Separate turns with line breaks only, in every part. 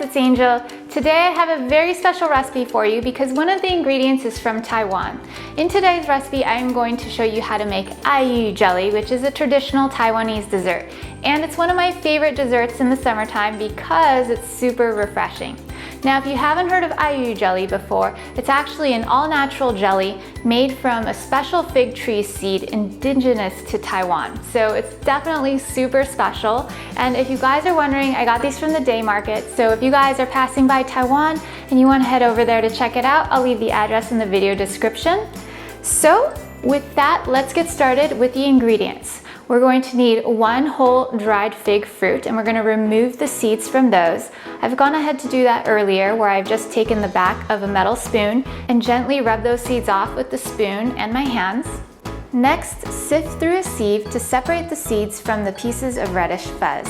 it's Angel. Today I have a very special recipe for you because one of the ingredients is from Taiwan. In today's recipe, I am going to show you how to make Aiyu jelly, which is a traditional Taiwanese dessert. And it's one of my favorite desserts in the summertime because it's super refreshing. Now, if you haven't heard of Aiyu jelly before, it's actually an all-natural jelly made from a special fig tree seed indigenous to Taiwan. So it's definitely super special. And if you guys are wondering, I got these from the day market. So if you guys are passing by Taiwan and you want to head over there to check it out, I'll leave the address in the video description. So with that, let's get started with the ingredients. We're going to need 1 whole dried fig fruit, and we're going to remove the seeds from those. I've gone ahead to do that earlier, where I've just taken the back of a metal spoon and gently rub those seeds off with the spoon and my hands. Next, sift through a sieve to separate the seeds from the pieces of reddish fuzz.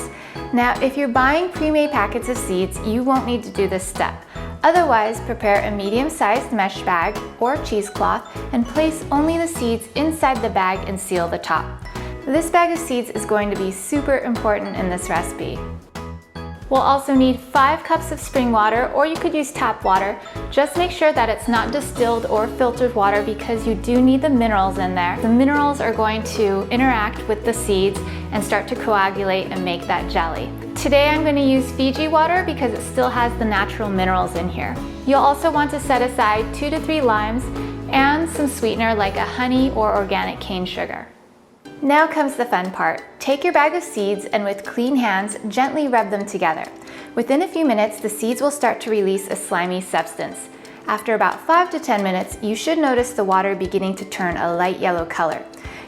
Now, if you're buying pre-made packets of seeds, you won't need to do this step. Otherwise, prepare a medium-sized mesh bag or cheesecloth and place only the seeds inside the bag and seal the top. This bag of seeds is going to be super important in this recipe. We'll also need 5 cups of spring water, or you could use tap water. Just make sure that it's not distilled or filtered water because you do need the minerals in there. The minerals are going to interact with the seeds and start to coagulate and make that jelly. Today I'm going to use Fiji water because it still has the natural minerals in here. You'll also want to set aside 2 to 3 limes and some sweetener like a honey or organic cane sugar. Now comes the fun part. Take your bag of seeds and with clean hands, gently rub them together. Within a few minutes, the seeds will start to release a slimy substance. After about 5 to 10 minutes, you should notice the water beginning to turn a light yellow color.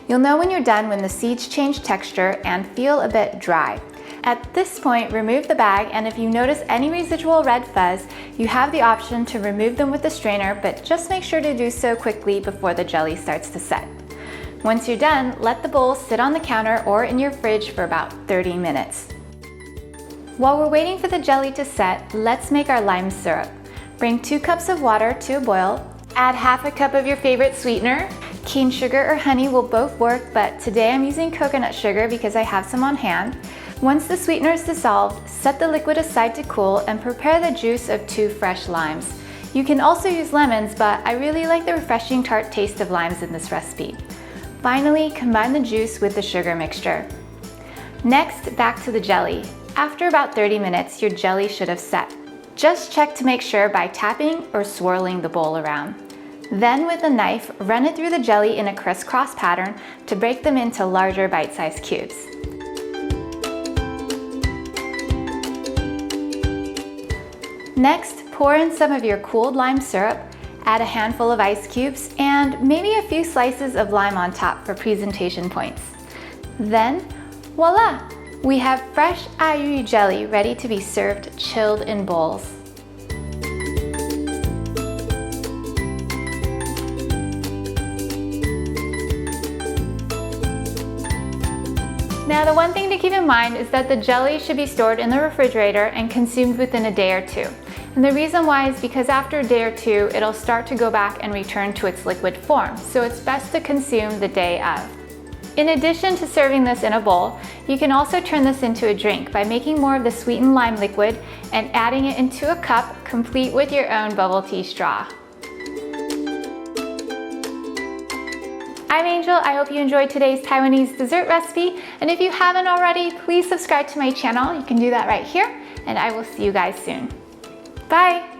You'll know when you're done when the seeds change texture and feel a bit dry. At this point, remove the bag, and if you notice any residual red fuzz, you have the option to remove them with a strainer, but just make sure to do so quickly before the jelly starts to set. Once you're done, let the bowl sit on the counter or in your fridge for about 30 minutes. While we're waiting for the jelly to set, let's make our lime syrup. Bring 2 cups of water to a boil. Add half a cup of your favorite sweetener. Cane sugar or honey will both work, but today I'm using coconut sugar because I have some on hand. Once the sweetener is dissolved, set the liquid aside to cool and prepare the juice of 2 fresh limes. You can also use lemons, but I really like the refreshing tart taste of limes in this recipe. Finally, combine the juice with the sugar mixture. Next, back to the jelly. After about 30 minutes, your jelly should have set. Just check to make sure by tapping or swirling the bowl around. Then with a knife, run it through the jelly in a crisscross pattern to break them into larger bite-sized cubes. Next, pour in some of your cooled lime syrup. Add a handful of ice cubes and maybe a few slices of lime on top for presentation points. Then, voila! We have fresh Aiyu jelly ready to be served chilled in bowls. Now, the one thing to keep in mind is that the jelly should be stored in the refrigerator and consumed within a day or 2. And the reason why is because after a day or 2, it'll start to go back and return to its liquid form, so it's best to consume the day of. In addition to serving this in a bowl, you can also turn this into a drink by making more of the sweetened lime liquid and adding it into a cup, complete with your own bubble tea straw. I'm Angel. I hope you enjoyed today's Taiwanese dessert recipe, and if you haven't already, please subscribe to my channel. You can do that right here, and I will see you guys soon. Bye!